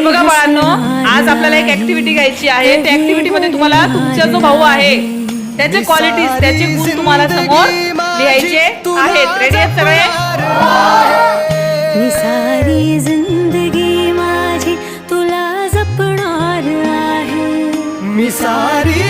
बघा बाळांनो, आज आपल्याला एक ऍक्टिव्हिटी घ्यायची आहे. त्या ऍक्टिव्हिटी मध्ये तुम्हाला तुमचा जो भाऊ आहे त्याचे क्वालिटीज, त्याचे गुण तुम्हाला समोर लिहायचे आहेत. रेडी आहेत सगळे? मी सारी जिंदगी माझी तुला जपणार आहे. मी सारी